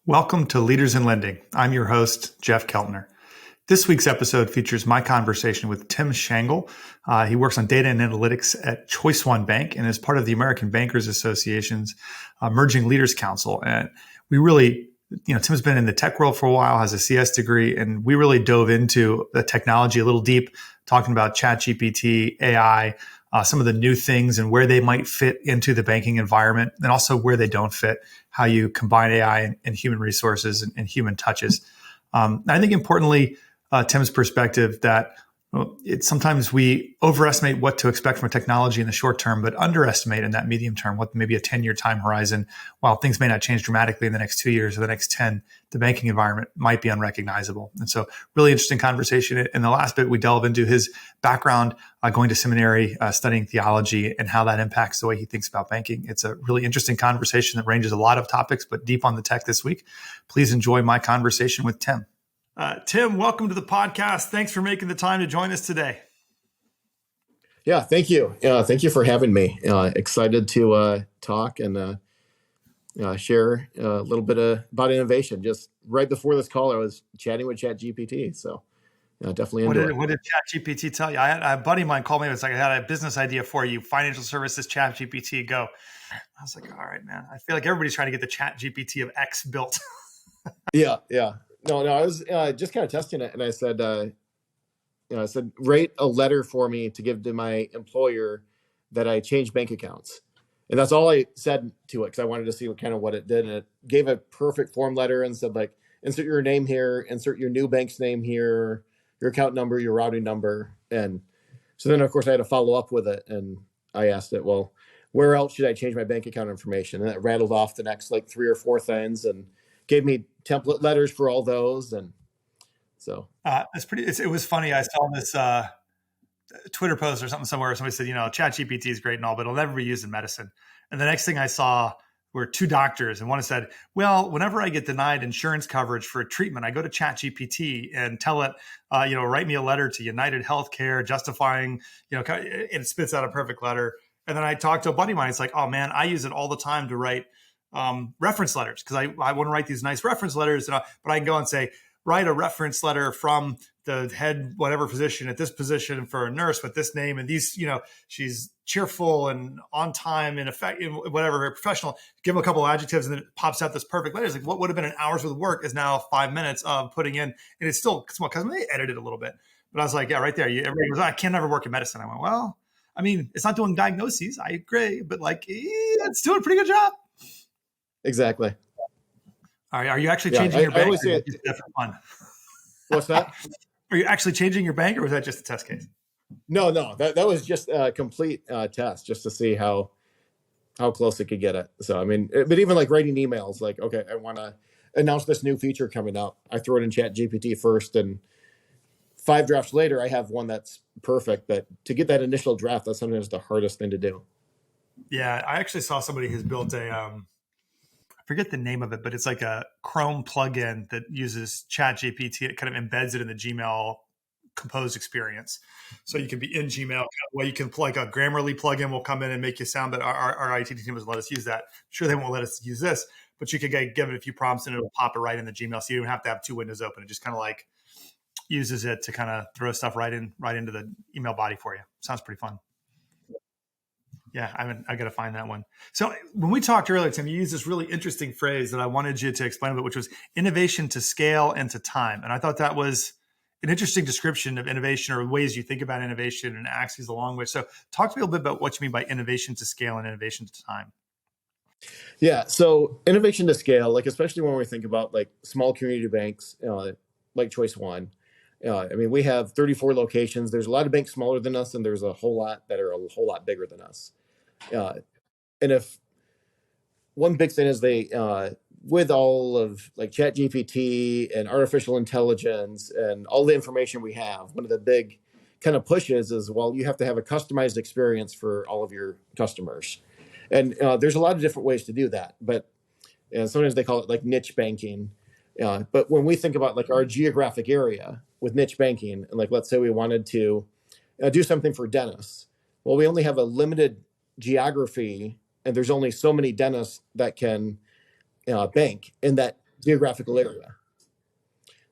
Welcome to Leaders in Lending. I'm your host, Jeff Keltner. This week's episode features my conversation with Tim Shangle. He works on data and analytics at ChoiceOne Bank and is part of the American Bankers Association's Emerging Leaders Council. And we really, Tim's been in the tech world for a while, has a CS degree, and we really dove into the technology a little deep, talking about ChatGPT, AI, some of the new things and where they might fit into the banking environment, and also where they don't fit, how you combine AI and human resources and human touches. I think importantly, Tim's perspective that sometimes we overestimate what to expect from technology in the short term, but underestimate in that medium term what maybe a 10-year time horizon. While things may not change dramatically in the next 2 years or the next 10, the banking environment might be unrecognizable. And so really interesting conversation. In the last bit, we delve into his background, going to seminary, studying theology, and how that impacts the way he thinks about banking. It's a really interesting conversation that ranges a lot of topics, but deep on the tech this week. Please enjoy my conversation with Tim. Tim, welcome to the podcast. Thanks for making the time to join us today. Yeah, thank you. Thank you for having me. Excited to talk and share a little bit about innovation. Just right before this call, I was chatting with ChatGPT, so definitely into it. What did ChatGPT tell you? I had a buddy of mine called me. It was like, I had a business idea for you. Financial services, ChatGPT, go. I was like, all right, man. I feel like everybody's trying to get the ChatGPT of X built. Yeah. No, I was just kind of testing it, and I said, write a letter for me to give to my employer that I changed bank accounts. And that's all I said to it, because I wanted to see what it did. And it gave a perfect form letter and said, like, insert your name here, insert your new bank's name here, your account number, your routing number. And so then, of course, I had to follow up with it. And I asked it, well, where else should I change my bank account information? And it rattled off the next like 3 or 4 things and gave me template letters for all those. And so it was funny. I saw this Twitter post or something somewhere. Somebody said, ChatGPT is great and all, but it'll never be used in medicine. And the next thing I saw were 2 doctors, and one said, well, whenever I get denied insurance coverage for a treatment, I go to ChatGPT and tell it, write me a letter to United Healthcare justifying, it spits out a perfect letter. And then I talked to a buddy of mine. It's like, oh man, I use it all the time to write reference letters, because I want to write these nice reference letters, but I can go and say, write a reference letter from the head whatever position at this position for a nurse with this name and these, she's cheerful and on time and whatever, professional. Give them a couple of adjectives and then it pops out this perfect letter. It's like what would have been an hour's worth of work is now 5 minutes of putting in, and it's still small because they edited a little bit. But I was like, yeah, right there. Everybody goes, I can never work in medicine. I went, well, I mean, it's not doing diagnoses. I agree, but it's doing a pretty good job. Exactly. Are you actually changing your bank? I always say it. For fun? What's that? Are you actually changing your bank, or was that just a test case? No, that was just a complete test, just to see how close it could get it. So, I mean, but even like writing emails, like, okay, I want to announce this new feature coming up. I throw it in ChatGPT first, and 5 drafts later, I have one that's perfect. But to get that initial draft, that's sometimes the hardest thing to do. Yeah, I actually saw somebody who's built a I forget the name of it, but it's like a Chrome plugin that uses ChatGPT. It kind of embeds it in the Gmail Compose experience. So you can be in Gmail, where you can plug a Grammarly plugin will come in and make you sound, but our IT team has let us use that. Sure, they won't let us use this, but you could give it a few prompts and it'll pop it right in the Gmail. So you don't have to have 2 windows open. It just kind of like uses it to kind of throw stuff right into the email body for you. Sounds pretty fun. Yeah, I got to find that one. So when we talked earlier, Tim, you used this really interesting phrase that I wanted you to explain a bit, which was innovation to scale and to time. And I thought that was an interesting description of innovation, or ways you think about innovation and axes along with. So talk to me a little bit about what you mean by innovation to scale and innovation to time. Yeah, so innovation to scale, like especially when we think about like small community banks, like ChoiceOne. I mean, we have 34 locations. There's a lot of banks smaller than us, and there's a whole lot that are a whole lot bigger than us. And if one big thing is they, with all of like ChatGPT and artificial intelligence and all the information we have, one of the big kind of pushes is, well, you have to have a customized experience for all of your customers. And there's a lot of different ways to do that, but sometimes they call it like niche banking. But when we think about like our geographic area with niche banking, and like, let's say we wanted to do something for dentists. Well, we only have a limited geography, and there's only so many dentists that can bank in that geographical area.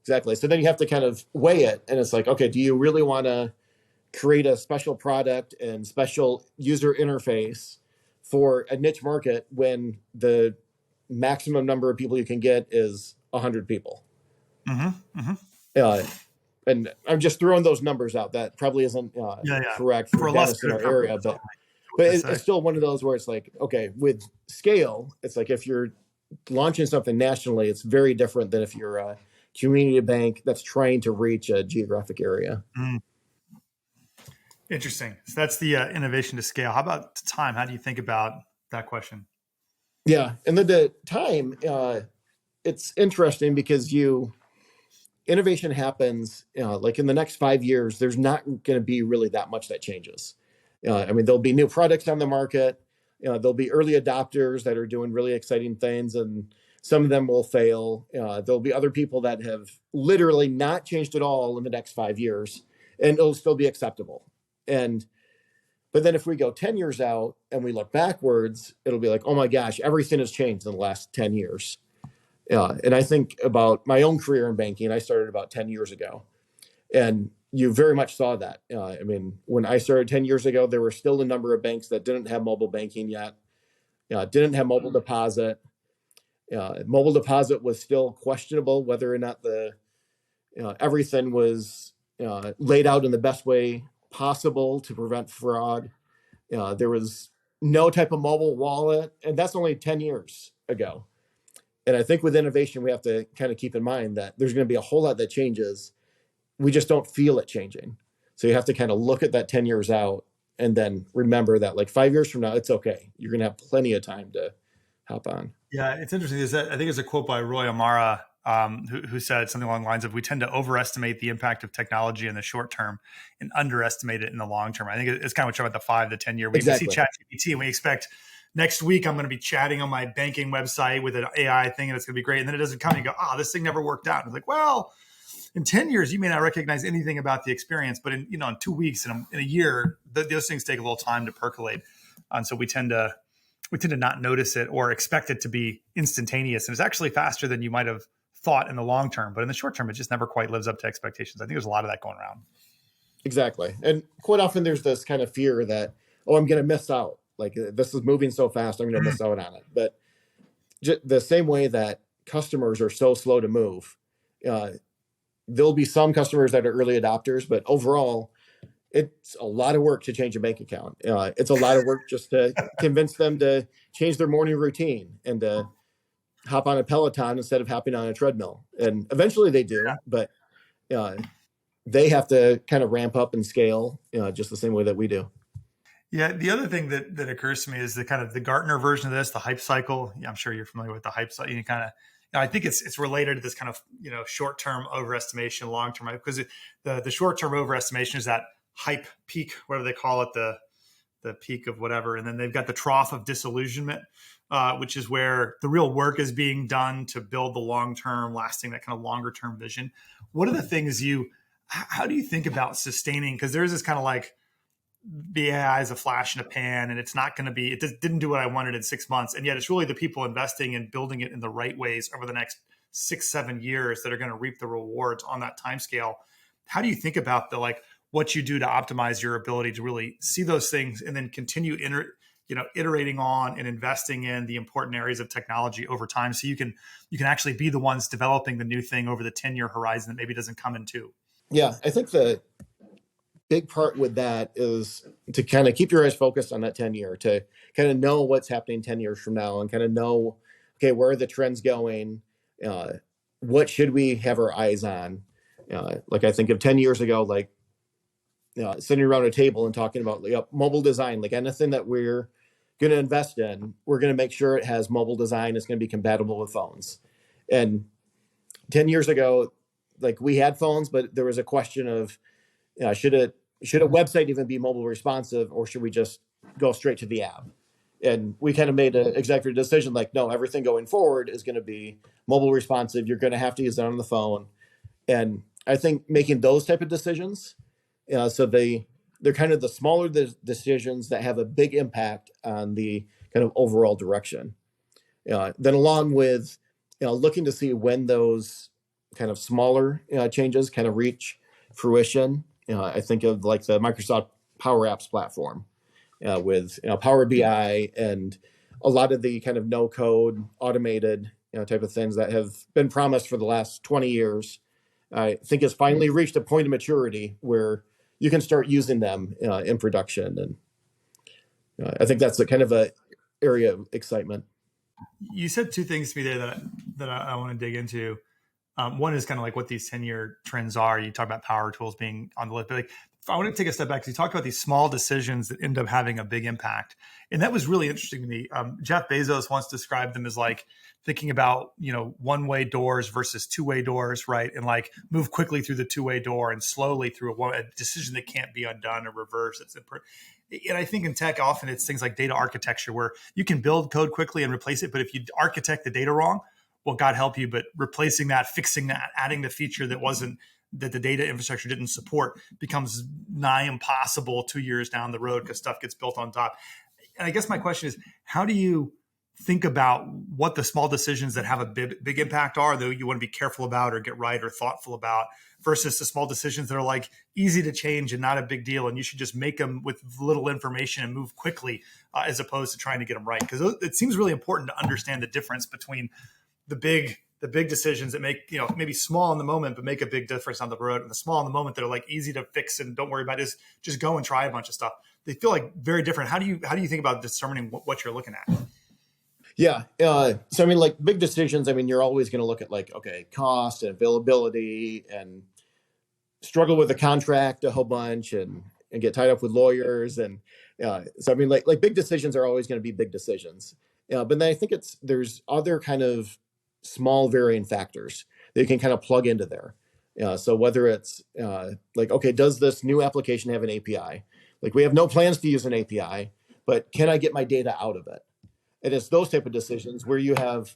Exactly. So then you have to kind of weigh it, and it's like, okay, do you really want to create a special product and special user interface for a niche market when the maximum number of people you can get is 100 people? Mm-hmm. Mm-hmm. Uh, and I'm just throwing those numbers out. That probably isn't Yeah. correct for For data illustrative center area, purposes only, but I say. it's still one of those where it's like, okay, with scale, it's like if you're launching something nationally, it's very different than if you're a community bank that's trying to reach a geographic area. Mm. Interesting. So that's the innovation to scale. How about time? How do you think about that question? Yeah, and then the time, it's interesting because innovation happens like in the next 5 years. There's not going to be really that much that changes. I mean, there'll be new products on the market. There'll be early adopters that are doing really exciting things, and some of them will fail. There'll be other people that have literally not changed at all in the next 5 years, and it'll still be acceptable. And but then if we go 10 years out and we look backwards, it'll be like, oh my gosh, everything has changed in the last 10 years. And I think about my own career in banking. I started about 10 years ago, and you very much saw that. I mean, when I started 10 years ago, there were still a number of banks that didn't have mobile banking yet, didn't have mobile deposit. Mobile deposit was still questionable whether or not everything was laid out in the best way possible to prevent fraud. There was no type of mobile wallet, and that's only 10 years ago. And I think with innovation, we have to kind of keep in mind that there's going to be a whole lot that changes. We just don't feel it changing. So you have to kind of look at that 10 years out and then remember that like 5 years from now, it's okay. You're going to have plenty of time to hop on. Yeah, it's interesting. I think there's a quote by Roy Amara who said something along the lines of, we tend to overestimate the impact of technology in the short term and underestimate it in the long term. I think it's kind of what you're about the 5 to 10 year. We Exactly. see ChatGPT and we expect next week I'm going to be chatting on my banking website with an AI thing and it's going to be great. And then it doesn't come and you go, oh, this thing never worked out. And it's like, well, in 10 years, you may not recognize anything about the experience, but in 2 weeks and in a year, those things take a little time to percolate. And so we tend to not notice it or expect it to be instantaneous. And it's actually faster than you might have thought in the long term. But in the short term, it just never quite lives up to expectations. I think there's a lot of that going around. Exactly. And quite often there's this kind of fear that, oh, I'm going to miss out. Like this is moving so fast, I'm going to miss out on it. But the same way that customers are so slow to move, there'll be some customers that are early adopters, but overall, it's a lot of work to change a bank account. It's a lot of work just to convince them to change their morning routine and to hop on a Peloton instead of hopping on a treadmill. And eventually they do, but they have to kind of ramp up and scale just the same way that we do. Yeah, the other thing that occurs to me is the kind of the Gartner version of this, the hype cycle. Yeah, I'm sure you're familiar with the hype cycle. You kind of, I think it's related to this kind of short term overestimation, long term, because the short term overestimation is that hype peak, whatever they call it, the peak of whatever, and then they've got the trough of disillusionment, which is where the real work is being done to build the long term, lasting, that kind of longer term vision. What are the things how do you think about sustaining? Because there's this kind of like, the AI is a flash in a pan and it's not going to be, didn't do what I wanted in 6 months. And yet it's really the people investing and building it in the right ways over the next 6-7 years that are going to reap the rewards on that time scale. How do you think about what you do to optimize your ability to really see those things and then continue iterating on and investing in the important areas of technology over time so you can actually be the ones developing the new thing over the 10-year horizon that maybe doesn't come in two? Yeah, I think the big part with that is to kind of keep your eyes focused on that 10 year, to kind of know what's happening 10 years from now and kind of know, okay, where are the trends going? What should we have our eyes on? Like I think of 10 years ago, like sitting around a table and talking about mobile design, like anything that we're going to invest in, we're going to make sure it has mobile design. It's going to be compatible with phones. And 10 years ago, like we had phones, but there was a question of, should a website even be mobile responsive, or should we just go straight to the app? And we kind of made an executive decision, like, no, everything going forward is going to be mobile responsive. You're going to have to use it on the phone. And I think making those type of decisions, so they're kind of the smaller decisions that have a big impact on the kind of overall direction. Then along with looking to see when those kind of smaller changes kind of reach fruition. I think of like the Microsoft Power Apps platform with Power BI and a lot of the kind of no code automated type of things that have been promised for the last 20 years. I think has finally reached a point of maturity where you can start using them in production. And I think that's a kind of a area of excitement. You said two things to me there that I want to dig into. One is kind of like what these 10-year trends are. You talk about power tools being on the list, but like, I want to take a step back because you talk about these small decisions that end up having a big impact. And that was really interesting to me. Jeff Bezos once described them as like thinking about, one-way doors versus two-way doors, right? And like move quickly through the two-way door and slowly through a decision that can't be undone or reversed. And I think in tech, often it's things like data architecture where you can build code quickly and replace it. But if you architect the data wrong, well, God help you, but replacing that, fixing that, adding the feature that the data infrastructure didn't support becomes nigh impossible 2 years down the road because stuff gets built on top. And I guess my question is, how do you think about what the small decisions that have a big impact are, though you want to be careful about or get right or thoughtful about, versus the small decisions that are like easy to change and not a big deal, and you should just make them with little information and move quickly as opposed to trying to get them right? Because it seems really important to understand the difference between the big decisions that make, maybe small in the moment, but make a big difference on the road, and the small in the moment that are like easy to fix and don't worry about it, just go and try a bunch of stuff. They feel like very different. How do you think about determining what you're looking at? Yeah. So, I mean, like big decisions, I mean, you're always going to look at like, okay, cost and availability and struggle with the contract a whole bunch and get tied up with lawyers. And so, I mean, like big decisions are always going to be big decisions. But then I think there's other kind of small varying factors that you can kind of plug into there. So whether it's like, okay, does this new application have an API? Like we have no plans to use an API, but can I get my data out of it? And it's those type of decisions where you have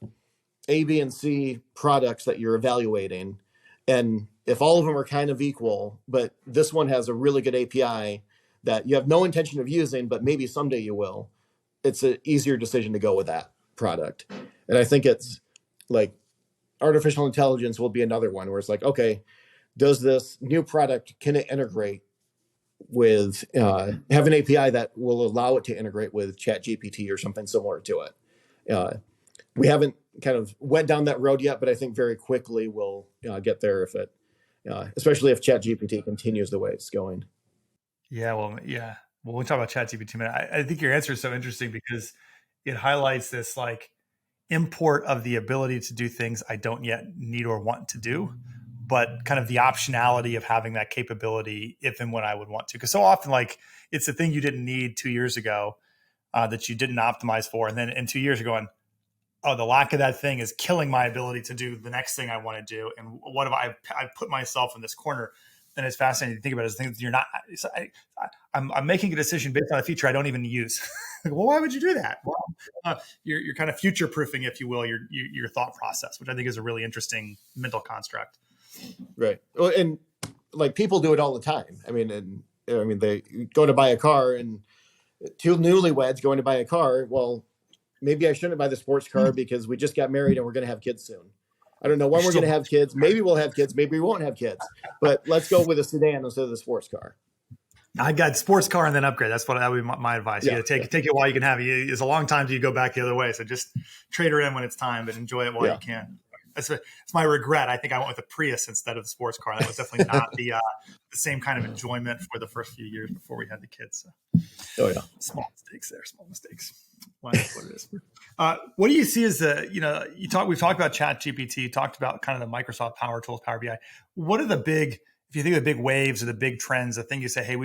A, B, and C products that you're evaluating. And if all of them are kind of equal, but this one has a really good API that you have no intention of using, but maybe someday you will, it's an easier decision to go with that product. And I think it's like artificial intelligence will be another one where it's like, okay, does this new product, can it integrate with, have an API that will allow it to integrate with ChatGPT or something similar to it? We haven't kind of went down that road yet, but I think very quickly we'll get there if it, especially if ChatGPT continues the way it's going. Yeah, well, yeah. Well, we'll talk about ChatGPT in a minute. I think your answer is so interesting because it highlights this like import of the ability to do things I don't yet need or want to do, but kind of the optionality of having that capability if and when I would want to. Because so often, like, it's a thing you didn't need 2 years ago that you didn't optimize for. And then in 2 years, you're going, oh, the lack of that thing is killing my ability to do the next thing I want to do. And what have I put myself in this corner? And it's fascinating to think about it. Things you're not. I'm making a decision based on a feature I don't even use. Well, why would you do that? Well, you're kind of future proofing, if you will, your thought process, which I think is a really interesting mental construct. Right. Well, and like people do it all the time. I mean, they go to buy a car, and two newlyweds going to buy a car. Well, maybe I shouldn't buy the sports car because we just got married and we're going to have kids soon. I don't know when we're going to have kids. Maybe we'll have kids. Maybe we won't have kids. But let's go with a sedan instead of the sports car. I got sports car and then upgrade. That would be my advice. You got to take it while you can have it. It's a long time till you go back the other way. So just trade her in when it's time, but enjoy it while you can. That's my regret. I think I went with a Prius instead of the sports car. That was definitely not the same kind of enjoyment for the first few years before we had the kids. So. Small mistakes there. Small mistakes. What it is. What do you see as we've talked about ChatGPT, you talked about kind of the Microsoft Power Tools, Power BI. What are if you think of the big waves or the big trends, the thing you say, hey,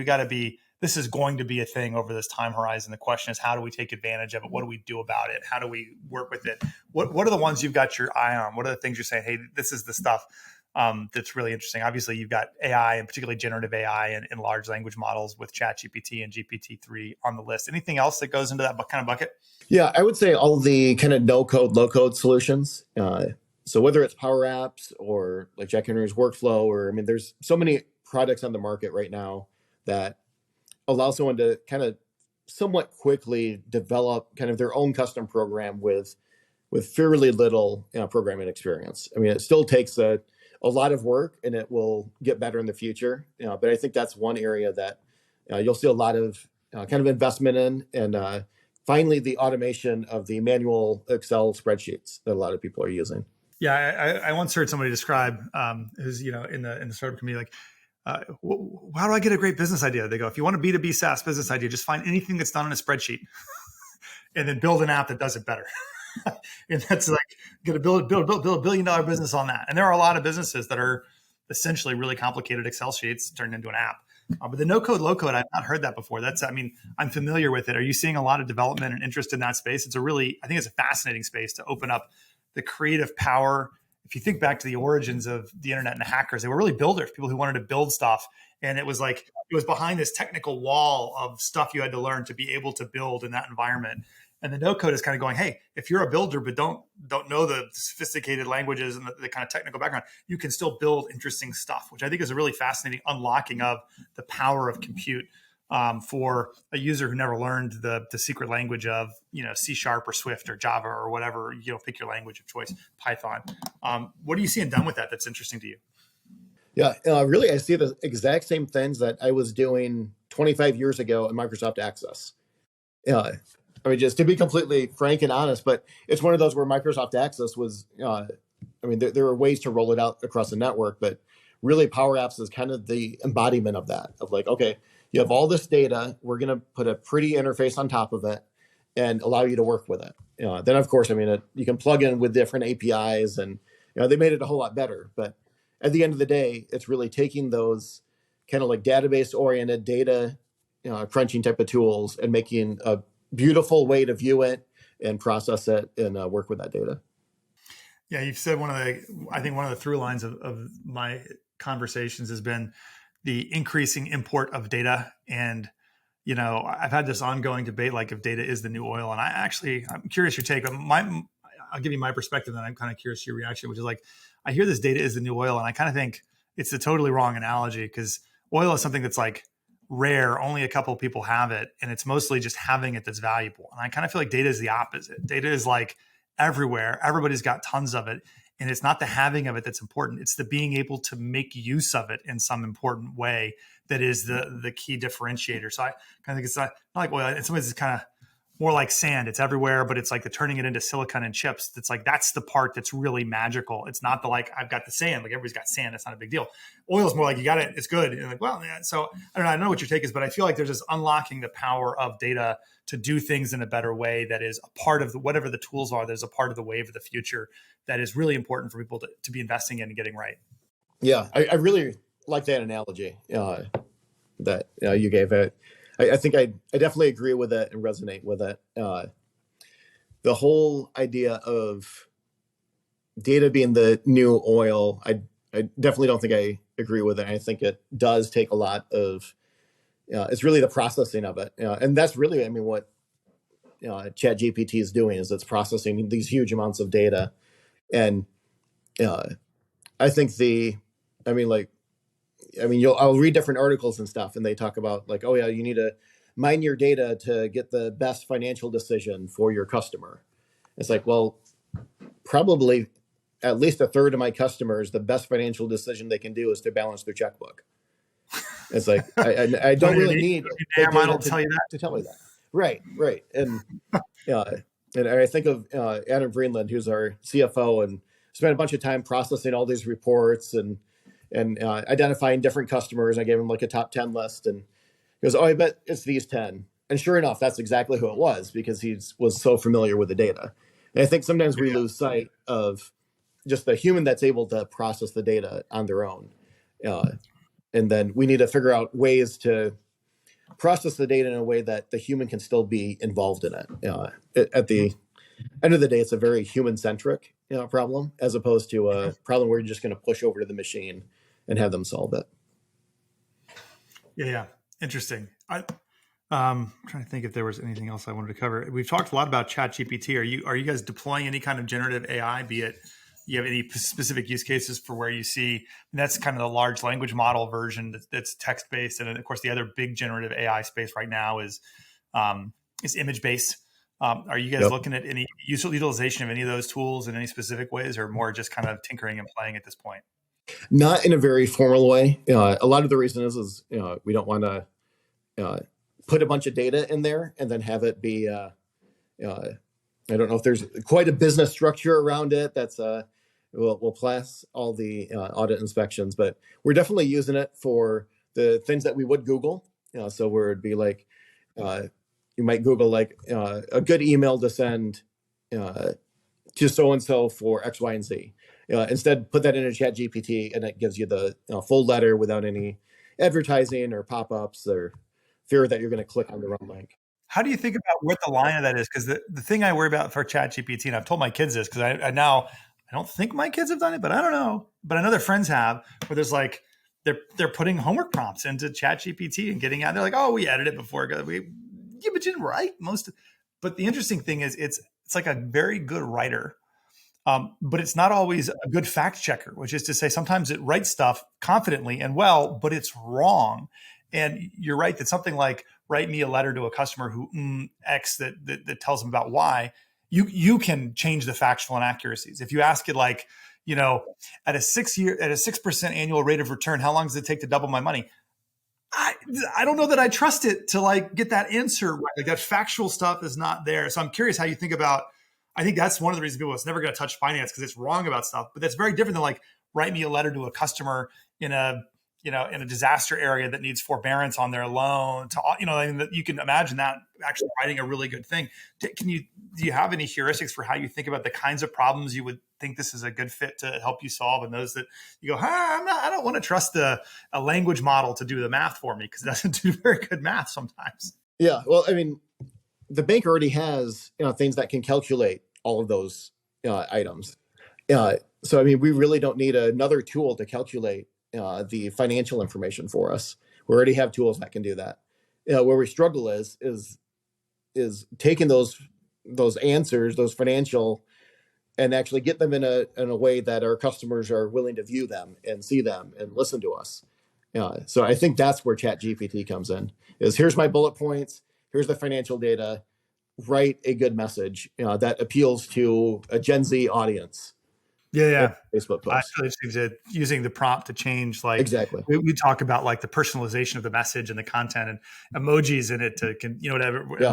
this is going to be a thing over this time horizon. The question is, how do we take advantage of it? What do we do about it? How do we work with it? What are the ones you've got your eye on? What are the things you're saying, hey, this is the stuff that's really interesting? Obviously, you've got AI and particularly generative AI and large language models with ChatGPT and GPT-3 on the list. Anything else that goes into that kind of bucket? Yeah, I would say all the kind of no-code, low-code solutions. So whether it's Power Apps or like Jack Henry's workflow, there's so many products on the market right now that allow someone to kind of somewhat quickly develop kind of their own custom program with with fairly little programming experience. I mean, it still takes a lot of work, and it will get better in the future. But I think that's one area that you'll see a lot of kind of investment in, and finally the automation of the manual Excel spreadsheets that a lot of people are using. Yeah, I once heard somebody describe who's in the startup community like, how do I get a great business idea? They go, if you want a B2B SaaS business idea, just find anything that's done on a spreadsheet, and then build an app that does it better. And that's like going to build $1 billion business on that. And there are a lot of businesses that are essentially really complicated Excel sheets turned into an app. But the no code, low code, I've not heard that before. I'm familiar with it. Are you seeing a lot of development and interest in that space? I think it's a fascinating space to open up the creative power. If you think back to the origins of the internet and the hackers, they were really builders, people who wanted to build stuff. And it was behind this technical wall of stuff you had to learn to be able to build in that environment. And the no code is kind of going, hey, if you're a builder but don't know the sophisticated languages and the kind of technical background, you can still build interesting stuff, which I think is a really fascinating unlocking of the power of compute for a user who never learned the secret language of C# or Swift or Java or whatever, pick your language of choice, Python. What are you seeing done with that that's interesting to you? Yeah, really, I see the exact same things that I was doing 25 years ago in Microsoft Access. I mean, just to be completely frank and honest, but it's one of those where Microsoft Access was, there are ways to roll it out across the network, but really Power Apps is kind of the embodiment of that, of like, okay, you have all this data, we're going to put a pretty interface on top of it and allow you to work with it. Then, of course, you can plug in with different APIs, and they made it a whole lot better. But at the end of the day, it's really taking those kind of like database-oriented data crunching type of tools and making a beautiful way to view it and process it and work with that data. Yeah, you've said one of the through lines of my conversations has been the increasing import of data. And, I've had this ongoing debate, like if data is the new oil. And I'm curious your take. I'll give you my perspective, and I'm kind of curious your reaction, which is like, I hear this data is the new oil, and I kind of think it's the totally wrong analogy, because oil is something that's like rare, only a couple of people have it, and it's mostly just having it that's valuable. And I kind of feel like data is the opposite. Data is like everywhere. Everybody's got tons of it, and it's not the having of it that's important. It's the being able to make use of it in some important way that is the key differentiator. So I kind of think it's not like oil. In some ways, it's kind of more like sand. It's everywhere, but it's like the turning it into silicon and chips. That's the part that's really magical. It's not I've got the sand. Like everybody's got sand. That's not a big deal. Oil is more like you got it. It's good. And like, well, yeah. So I don't know what your take is, but I feel like there's this unlocking the power of data to do things in a better way. That is a part of whatever the tools are. There's a part of the wave of the future that is really important for people to be investing in and getting right. Yeah, I really like that analogy that you gave it. I think I definitely agree with it and resonate with it. The whole idea of data being the new oil, I definitely don't think I agree with it. I think it does take a lot of, it's really the processing of it. And that's really, what ChatGPT is doing, is it's processing these huge amounts of data. And I think I'll read different articles and stuff, and they talk about like, oh yeah, you need to mine your data to get the best financial decision for your customer. It's like, well, probably at least a third of my customers, the best financial decision they can do is to balance their checkbook. It's like, I don't really need data to tell me that. Right. And I think of Adam Greenland, who's our CFO, and spent a bunch of time processing all these reports and identifying different customers. I gave him like a top 10 list, and he goes, oh, I bet it's these 10. And sure enough, that's exactly who it was, because he was so familiar with the data. And I think sometimes we lose sight of just the human that's able to process the data on their own. And then we need to figure out ways to process the data in a way that the human can still be involved in it. At the end of the day, it's a very human-centric problem, as opposed to a problem where you're just going to push over to the machine and have them solve it. Yeah. Interesting. I'm trying to think if there was anything else I wanted to cover. We've talked a lot about ChatGPT. Are you guys deploying any kind of generative AI, be it you have any specific use cases for where you see that's kind of the large language model version that's text-based? And then, of course, the other big generative AI space right now is image-based. Are you guys Yep. looking at any utilization of any of those tools in any specific ways, or more just kind of tinkering and playing at this point? Not in a very formal way. A lot of the reason is we don't want to uh, put a bunch of data in there and then have it be. I don't know if there's quite a business structure around it that's will pass all the audit inspections, but we're definitely using it for the things that we would Google. So where it'd be like uh, you might Google like a good email to send uh, to so and so for X, Y, and Z. Instead, put that in a Chat GPT, and it gives you the full letter without any advertising or pop ups or fear that you're going to click on the wrong link. How do you think about what the line of that is? Because the thing I worry about for ChatGPT, and I've told my kids this because I don't think my kids have done it, but I don't know. But I know their friends have, where there's like they're putting homework prompts into ChatGPT and getting out. They're like, oh, we edited it before. Yeah, but you didn't write most. But the interesting thing is, it's like a very good writer, but it's not always a good fact checker, which is to say sometimes it writes stuff confidently and well, but it's wrong. And you're right that something like write me a letter to a customer who X that tells them about Y, you can change the factual inaccuracies. If you ask it like, at a 6% annual rate of return, how long does it take to double my money? I don't know that I trust it to like get that answer right. Like that factual stuff is not there. So I'm curious how you think about. I think that's one of the reasons people it's never going to touch finance because it's wrong about stuff. But that's very different than like write me a letter to a customer in a in a disaster area that needs forbearance on their loan. You can imagine that actually writing a really good thing. Do you have any heuristics for how you think about the kinds of problems you would think this is a good fit to help you solve, and those that you go, I don't want to trust a language model to do the math for me because it doesn't do very good math sometimes. Yeah, well, I mean, the bank already has things that can calculate all of those items. So I mean, we really don't need another tool to calculate the financial information for us. We already have tools that can do that. Where we struggle is taking those answers, those financial, and actually get them in a way that our customers are willing to view them and see them and listen to us. So I think that's where ChatGPT comes in. Is here's my bullet points. Here's the financial data. Write a good message that appeals to a Gen Z audience. Yeah. Facebook post. I actually using the prompt to change, like exactly. We talk about like the personalization of the message and the content and emojis in it to whatever. Yeah.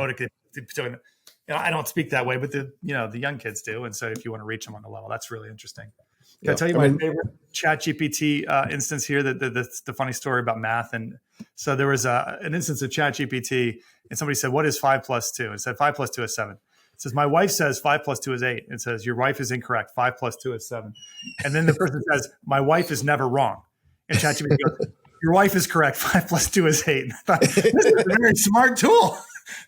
I don't speak that way, but the young kids do, and so if you want to reach them on the level, that's really interesting. Can I tell you my favorite ChatGPT instance here? That's the funny story about math. And so there was an instance of ChatGPT, and somebody said, "What is 5 plus 2?" It said 5 plus 2 is 7. It says, my wife says 5 plus 2 is 8. It says, your wife is incorrect. 5 plus 2 is 7. And then the person says, my wife is never wrong. And ChatGPT goes, your wife is correct. 5 plus 2 is 8. I thought, this is a very smart tool.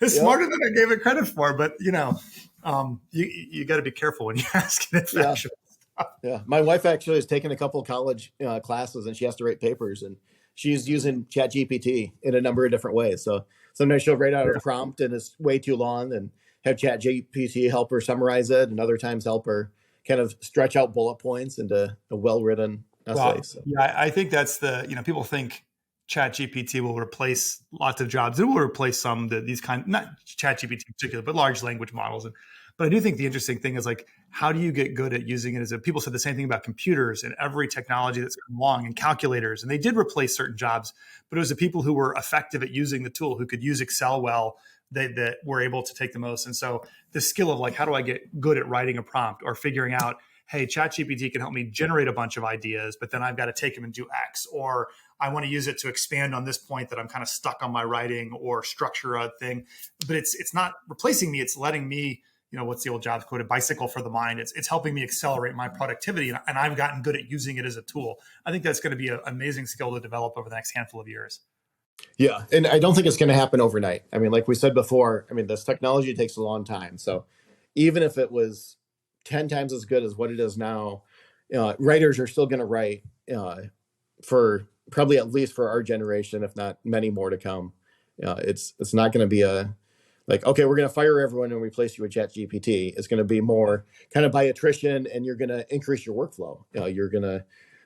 It's smarter than I gave it credit for. But, you got to be careful when you ask it factual stuff. Yeah. My wife actually has taken a couple of college classes, and she has to write papers. And she's using ChatGPT in a number of different ways. So sometimes she'll write out a prompt and it's way too long and have ChatGPT help her summarize it, and other times help her kind of stretch out bullet points into a well-written essay. Wow. So. Yeah, I think that's people think ChatGPT will replace lots of jobs. It will replace some these not ChatGPT in particular, but large language models. But I do think the interesting thing is like, how do you get good at using it? People said the same thing about computers and every technology that's come along and calculators, and they did replace certain jobs, but it was the people who were effective at using the tool, who could use Excel well, that were able to take the most. And so the skill of like, how do I get good at writing a prompt or figuring out, hey, ChatGPT can help me generate a bunch of ideas, but then I've got to take them and do X, or I want to use it to expand on this point that I'm kind of stuck on my writing or structure a thing. But it's not replacing me. It's letting me, what's the old Jobs quote, a bicycle for the mind. It's helping me accelerate my productivity. And I've gotten good at using it as a tool. I think that's going to be an amazing skill to develop over the next handful of years. Yeah. And I don't think it's going to happen overnight. I mean, like we said before, this technology takes a long time. So even if it was 10 times as good as what it is now, writers are still going to write for probably at least for our generation, if not many more to come. It's not going to be okay, we're going to fire everyone and replace you with ChatGPT. It's going to be more kind of by attrition, and you're going to increase your workflow. You're going to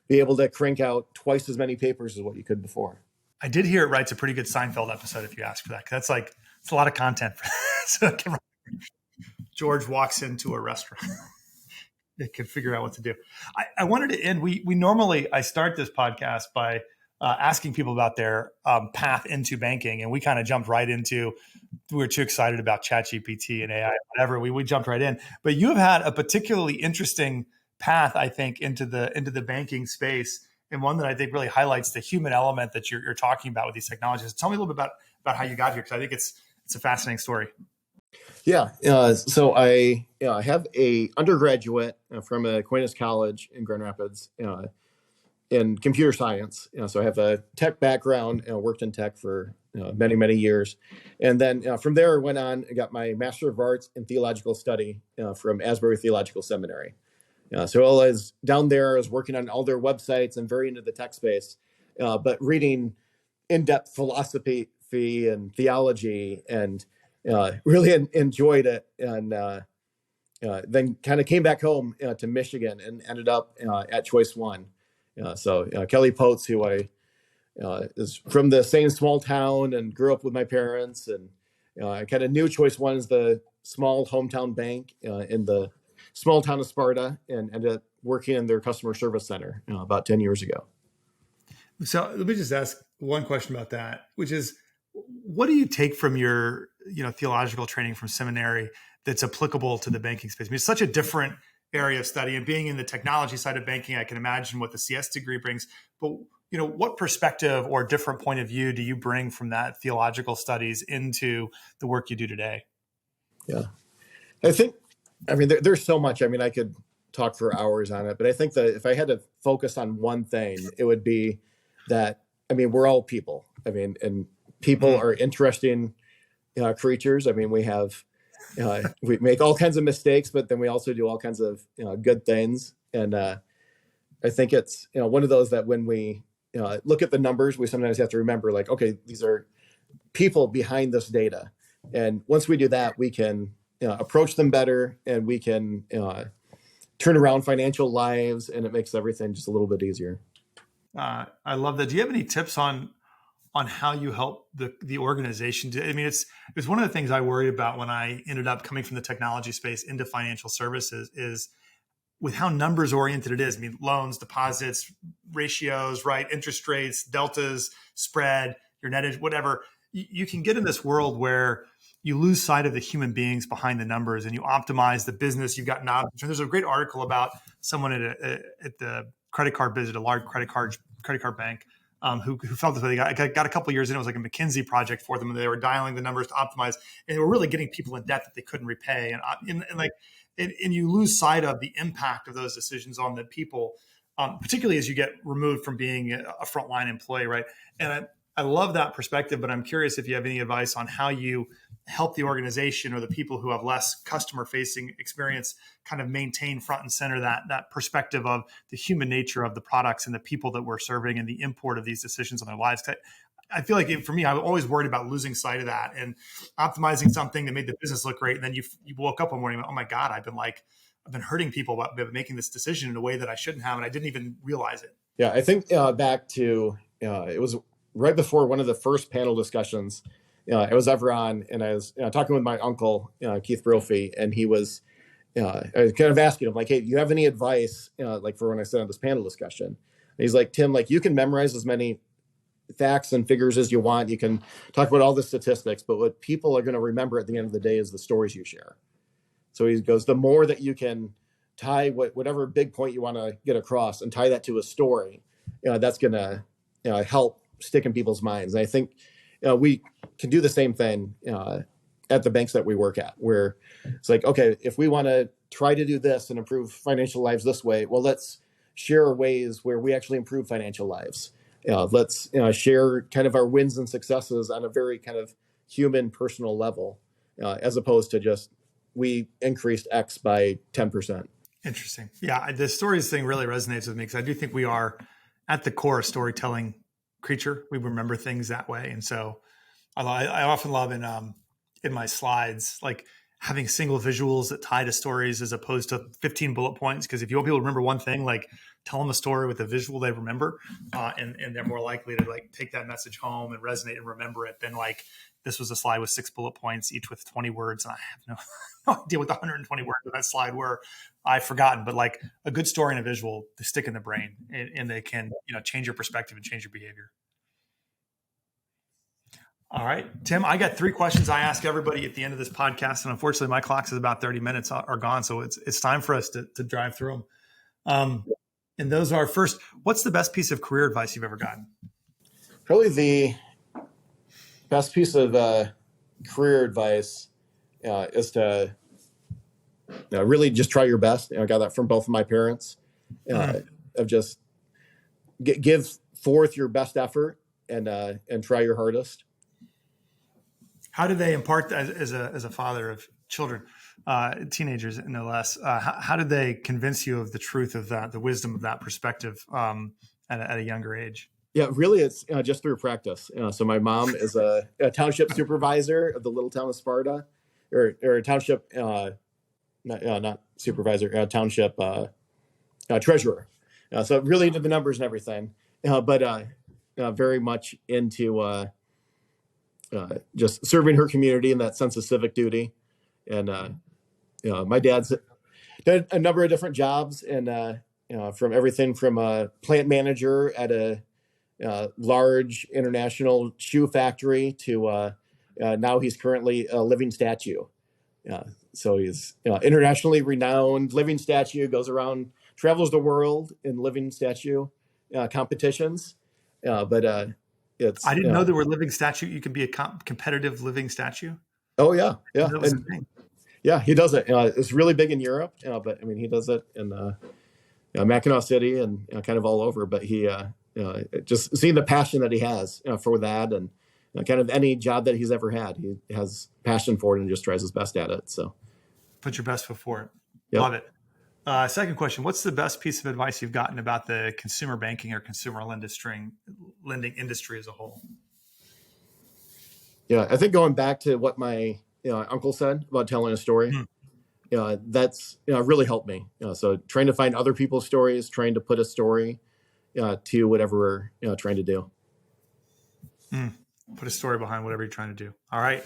be able to crank out twice as many papers as what you could before. I did hear it writes a pretty good Seinfeld episode if you ask for that. That's it's a lot of content. So George walks into a restaurant. It can figure out what to do. I wanted to end. We normally I start this podcast by asking people about their path into banking, and we kind of jumped right into. We were too excited about ChatGPT and AI, whatever. We jumped right in. But you have had a particularly interesting path, I think, into the banking space, and one that I think really highlights the human element that you're talking about with these technologies. Tell me a little bit about how you got here, because I think it's a fascinating story. Yeah. So I have a undergraduate from Aquinas College in Grand Rapids in computer science. So I have a tech background, worked in tech for many, many years. And then from there, I went on and got my Master of Arts in Theological Study from Asbury Theological Seminary. So while I was down there, I was working on all their websites and very into the tech space, but reading in-depth philosophy and theology, and really enjoyed it. And then kind of came back home to Michigan and ended up at ChoiceOne. So Kelly Potes, who I is from the same small town and grew up with my parents, and I kind of knew ChoiceOne as the small hometown bank in the small town of Sparta, and ended up working in their customer service center about 10 years ago. So let me just ask one question about that, which is, what do you take from your theological training from seminary that's applicable to the banking space? I mean, it's such a different area of study, and being in the technology side of banking, I can imagine what the CS degree brings. But what perspective or different point of view do you bring from that theological studies into the work you do today? Yeah, there's so much. I could talk for hours on it, but I think that if I had to focus on one thing, it would be that, we're all people. And people are interesting creatures. We have, we make all kinds of mistakes, but then we also do all kinds of good things. And I think it's one of those that when we look at the numbers, we sometimes have to remember, like, okay, these are people behind this data, and once we do that, we can approach them better, and we can turn around financial lives, and it makes everything just a little bit easier. I love that. Do you have any tips on how you help the organization? It's one of the things I worried about when I ended up coming from the technology space into financial services, is with how numbers oriented it is. Loans, deposits, ratios, right? Interest rates, deltas, spread, your net interest, whatever. You can get in this world where you lose sight of the human beings behind the numbers, and you optimize the business. You've got knobs. There's a great article about someone at the credit card business, a large credit card bank, who felt this way. They got a couple of years in. It was like a McKinsey project for them, and they were dialing the numbers to optimize, and they were really getting people in debt that they couldn't repay. And you lose sight of the impact of those decisions on the people, particularly as you get removed from being a frontline employee, right? And I love that perspective, but I'm curious if you have any advice on how you help the organization or the people who have less customer-facing experience kind of maintain front and center that perspective of the human nature of the products and the people that we're serving and the import of these decisions on their lives. I feel like for me, I'm always worried about losing sight of that and optimizing something that made the business look great. And then you woke up one morning and went, oh my God, I've been hurting people by making this decision in a way that I shouldn't have. And I didn't even realize it. Yeah, I think back to, it was right before one of the first panel discussions I was ever on, and I was talking with my uncle, Keith Brophy, and he was, I was kind of asking him, like, hey, do you have any advice, like for when I sit on this panel discussion? And he's like, Tim, like, you can memorize as many facts and figures as you want. You can talk about all the statistics, but what people are going to remember at the end of the day is the stories you share. So he goes, the more that you can tie whatever big point you want to get across and tie that to a story, that's going to help stick in people's minds. And I think we can do the same thing at the banks that we work at, where it's like, okay, if we want to try to do this and improve financial lives this way, well, let's share ways where we actually improve financial lives. Let's share kind of our wins and successes on a very kind of human, personal level, as opposed to just we increased X by 10%. Interesting. Yeah, the stories thing really resonates with me, because I do think we are at the core a storytelling creature. We remember things that way, and so I often love in my slides, like, having single visuals that tie to stories as opposed to 15 bullet points. Because if you want people to remember one thing, like, tell them a story with a visual they remember, and they're more likely to like take that message home and resonate and remember it than like this was a slide with 6 bullet points, each with 20 words. And I have no idea what the 120 words of that slide were. I've forgotten, but like a good story and a visual, they stick in the brain, and they can, change your perspective and change your behavior. All right, Tim, I got 3 questions I ask everybody at the end of this podcast. And unfortunately, my clock is about 30 minutes are gone. So it's time for us to drive through them. And those are, first, what's the best piece of career advice you've ever gotten? Probably the best piece of career advice is to really just try your best. I got that from both of my parents, of just give forth your best effort and try your hardest. How do they impart that as a father of children, teenagers no less? How did they convince you of the truth of that, the wisdom of that perspective at a younger age? Yeah, really, it's just through practice. So my mom is a township supervisor of the little town of Sparta, or a township, not supervisor, township treasurer. So really into the numbers and everything, but very much into just serving her community and that sense of civic duty. And my dad's done a number of different jobs, and from everything from a plant manager at a large international shoe factory to now he's currently a living statue. So he's internationally renowned living statue, goes around, travels the world in living statue competitions. But I didn't know there were living statue. You can be a competitive living statue. Oh yeah. That was a thing. Yeah, he does it. It's really big in Europe, but I mean, he does it in Mackinac City and kind of all over. But he just seeing the passion that he has for that, and kind of any job that he's ever had, he has passion for it and just tries his best at it. So put your best foot forward. Yep. Love it. Second question: what's the best piece of advice you've gotten about the consumer banking or consumer lending industry as a whole? Yeah, I think going back to what my uncle said about telling a story, that's really helped me. So trying to find other people's stories, trying to put a story to whatever we're trying to do. Put a story behind whatever you're trying to do. All right.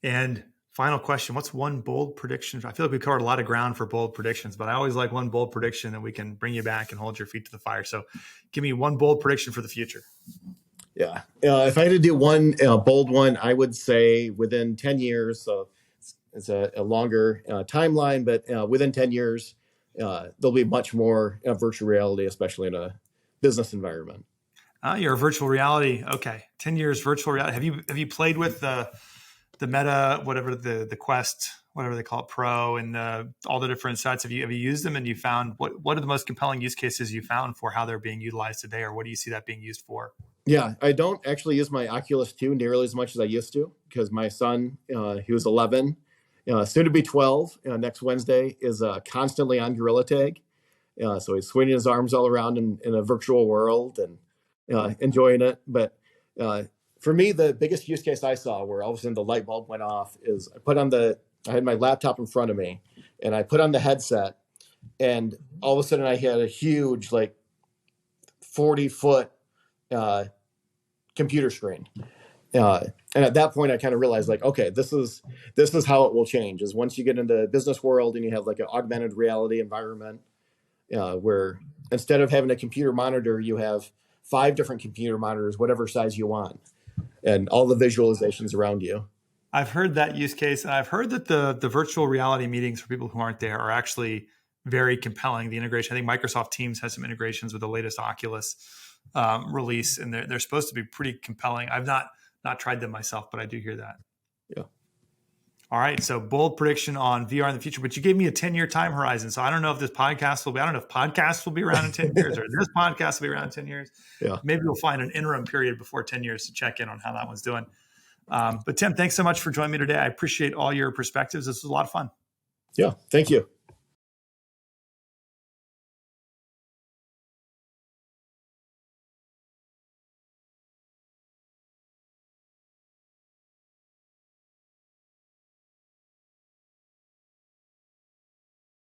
And final question: what's one bold prediction? I feel like we covered a lot of ground for bold predictions, but I always like one bold prediction that we can bring you back and hold your feet to the fire. So give me one bold prediction for the future. Yeah. If I had to do one bold one, I would say within 10 years, so it's a longer timeline, but within 10 years, there'll be much more virtual reality, especially in a business environment. You're a virtual reality. Okay. 10 years virtual reality. Have you played with the Meta, whatever the Quest, whatever they call it, Pro, and all the different sites? Have you used them, and you found what are the most compelling use cases you found for how they're being utilized today, or what do you see that being used for? Yeah, I don't actually use my Oculus 2 nearly as much as I used to, because my son, he was 11, soon to be 12. Next Wednesday is constantly on Gorilla Tag. So he's swinging his arms all around in a virtual world and enjoying it. But for me, the biggest use case I saw where all of a sudden the light bulb went off is I had my laptop in front of me, and I put on the headset, and all of a sudden I had a huge, like 40-foot computer screen. And at that point, I kind of realized, like, okay, this is how it will change. Is once you get into the business world and you have like an augmented reality environment, where instead of having a computer monitor, you have 5 different computer monitors, whatever size you want, and all the visualizations around you. I've heard that use case, and I've heard that the virtual reality meetings for people who aren't there are actually very compelling. The integration, I think Microsoft Teams has some integrations with the latest Oculus release, and they're supposed to be pretty compelling. I've not tried them myself, but I do hear that. Yeah. All right. So bold prediction on VR in the future, but you gave me a 10-year time horizon. So I don't know if podcasts will be around in 10 years, or this podcast will be around in 10 years. Yeah. Maybe we'll find an interim period before 10 years to check in on how that one's doing. But Tim, thanks so much for joining me today. I appreciate all your perspectives. This was a lot of fun. Yeah. Thank you.